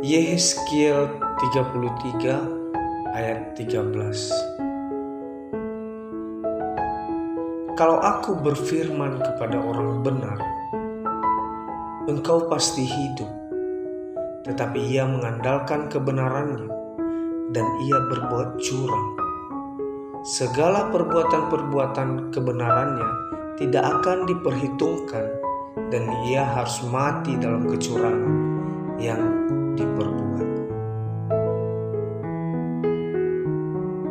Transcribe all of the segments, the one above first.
Yehezkiel 33 ayat 13. Kalau aku berfirman kepada orang benar, engkau pasti hidup, tetapi ia mengandalkan kebenarannya dan ia berbuat curang, segala perbuatan-perbuatan kebenarannya tidak akan diperhitungkan dan ia harus mati dalam kecurangan yang diperbuat.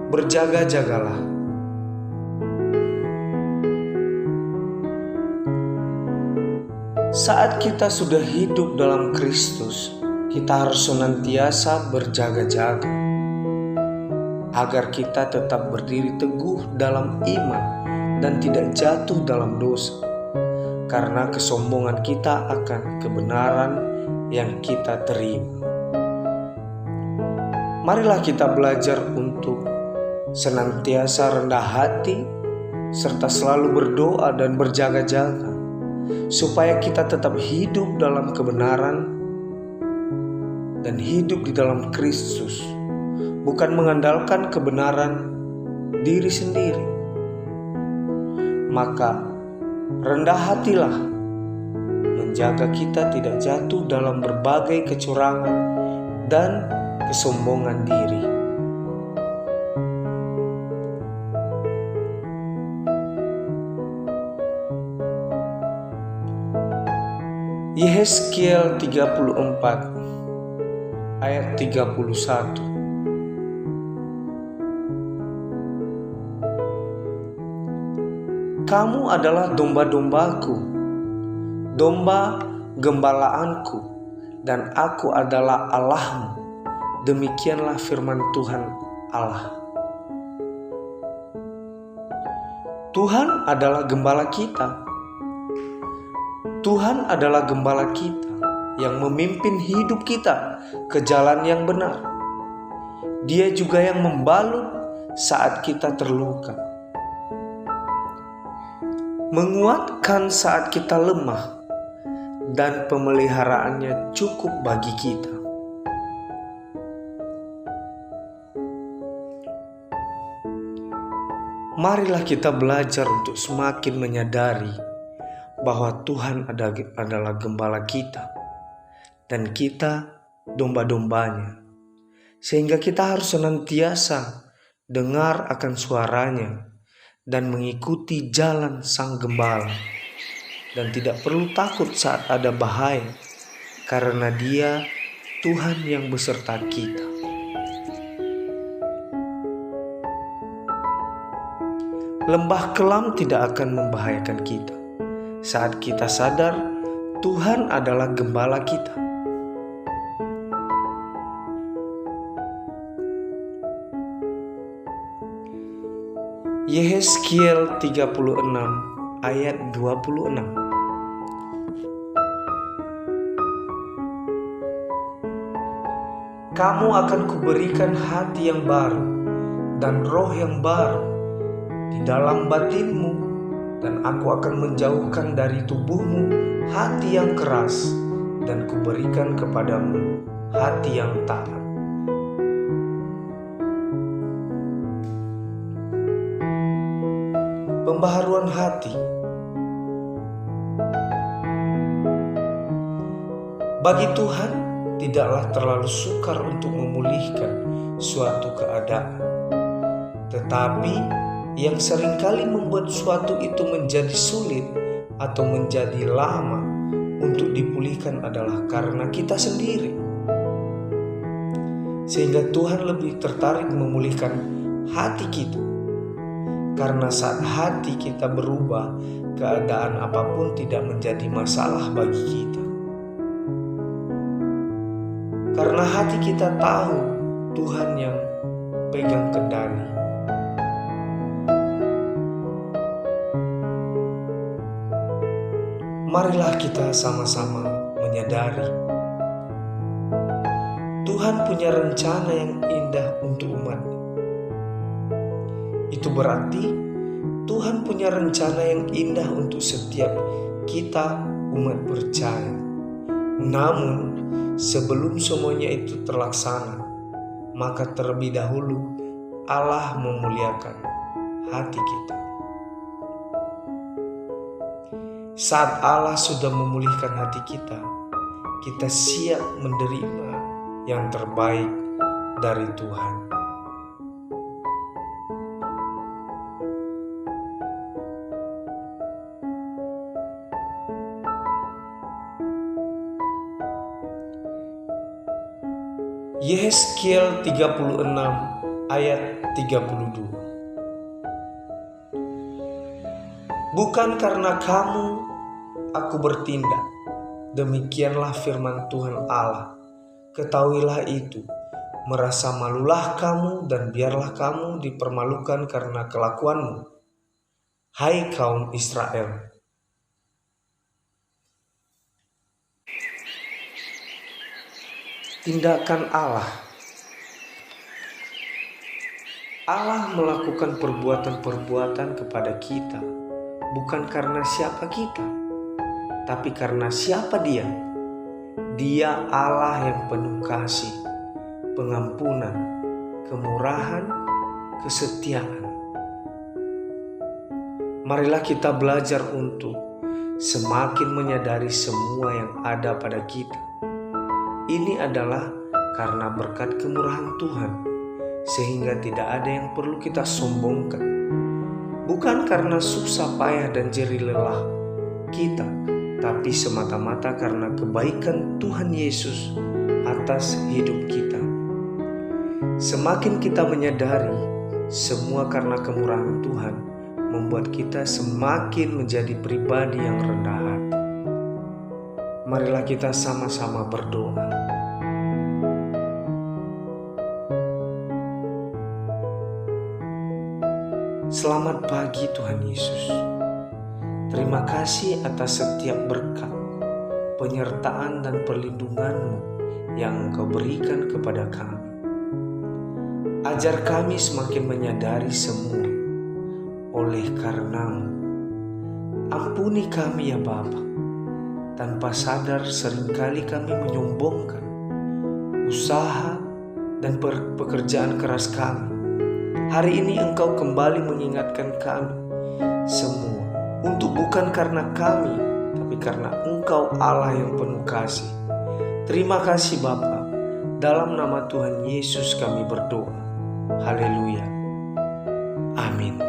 Berjaga-jagalah. Saat kita sudah hidup dalam Kristus, kita harus senantiasa berjaga-jaga agar kita tetap berdiri teguh dalam iman dan tidak jatuh dalam dosa, karena kesombongan kita akan kebenaran yang kita terima. Marilah kita belajar untuk senantiasa rendah hati serta selalu berdoa dan berjaga-jaga supaya kita tetap hidup dalam kebenaran dan hidup di dalam Kristus, bukan mengandalkan kebenaran diri sendiri. Maka rendah hatilah, menjaga kita tidak jatuh dalam berbagai kecurangan dan kesombongan diri. Yehezkiel 34 ayat 31. Kamu adalah domba-dombaku, domba gembalaanku, dan aku adalah Allahmu. Demikianlah firman Tuhan Allah. Tuhan adalah gembala kita. Tuhan adalah gembala kita yang memimpin hidup kita ke jalan yang benar. Dia juga yang membalut saat kita terluka, menguatkan saat kita lemah, dan pemeliharaannya cukup bagi kita. Marilah kita belajar untuk semakin menyadari bahwa Tuhan adalah gembala kita dan kita domba-dombanya, sehingga kita harus senantiasa dengar akan suaranya dan mengikuti jalan sang gembala, dan tidak perlu takut saat ada bahaya, karena Dia Tuhan yang beserta kita. Lembah kelam tidak akan membahayakan kita saat kita sadar Tuhan adalah gembala kita. Yehezkiel 36 ayat 26. Kamu akan kuberikan hati yang baru dan roh yang baru di dalam batinmu, dan aku akan menjauhkan dari tubuhmu hati yang keras dan kuberikan kepadamu hati yang taat. Pembaharuan hati. Bagi Tuhan tidaklah terlalu sukar untuk memulihkan suatu keadaan, tetapi yang seringkali membuat suatu itu menjadi sulit atau menjadi lama untuk dipulihkan adalah karena kita sendiri. Sehingga Tuhan lebih tertarik memulihkan hati kita, karena saat hati kita berubah, keadaan apapun tidak menjadi masalah bagi kita. Karena hati kita tahu Tuhan yang pegang kendali. Marilah kita sama-sama menyadari Tuhan punya rencana yang indah untuk umat-Nya. Itu berarti Tuhan punya rencana yang indah untuk setiap kita umat percaya. Namun Sebelum semuanya itu terlaksana, maka terlebih dahulu Allah memuliakan hati kita. Saat Allah sudah memulihkan hati kita, kita siap menerima yang terbaik dari Tuhan. Yehezkiel 36 ayat 32. Bukan karena kamu aku bertindak, demikianlah firman Tuhan Allah. Ketahuilah itu, merasa malulah kamu dan biarlah kamu dipermalukan karena kelakuanmu, hai kaum Israel. Tindakan Allah melakukan perbuatan-perbuatan kepada kita bukan karena siapa kita, tapi karena siapa Dia. Dia Allah yang penuh kasih, pengampunan, kemurahan, kesetiaan. Marilah kita belajar untuk semakin menyadari semua yang ada pada kita. Ini adalah karena berkat kemurahan Tuhan, sehingga tidak ada yang perlu kita sombongkan. Bukan karena susah payah dan jerih lelah kita, tapi semata-mata karena kebaikan Tuhan Yesus atas hidup kita. Semakin kita menyadari semua karena kemurahan Tuhan, membuat kita semakin menjadi pribadi yang rendah hati. Marilah kita sama-sama berdoa. Selamat pagi Tuhan Yesus. Terima kasih atas setiap berkat, penyertaan dan perlindungan-Mu yang Engkau berikan kepada kami. Ajar kami semakin menyadari semua oleh karena-Mu. Ampuni kami ya Bapa. Tanpa sadar seringkali kami menyombongkan usaha dan pekerjaan keras kami. Hari ini Engkau kembali mengingatkan kami semua untuk bukan karena kami, tapi karena Engkau Allah yang penuh kasih. Terima kasih Bapa. Dalam nama Tuhan Yesus kami berdoa. Haleluya. Amin.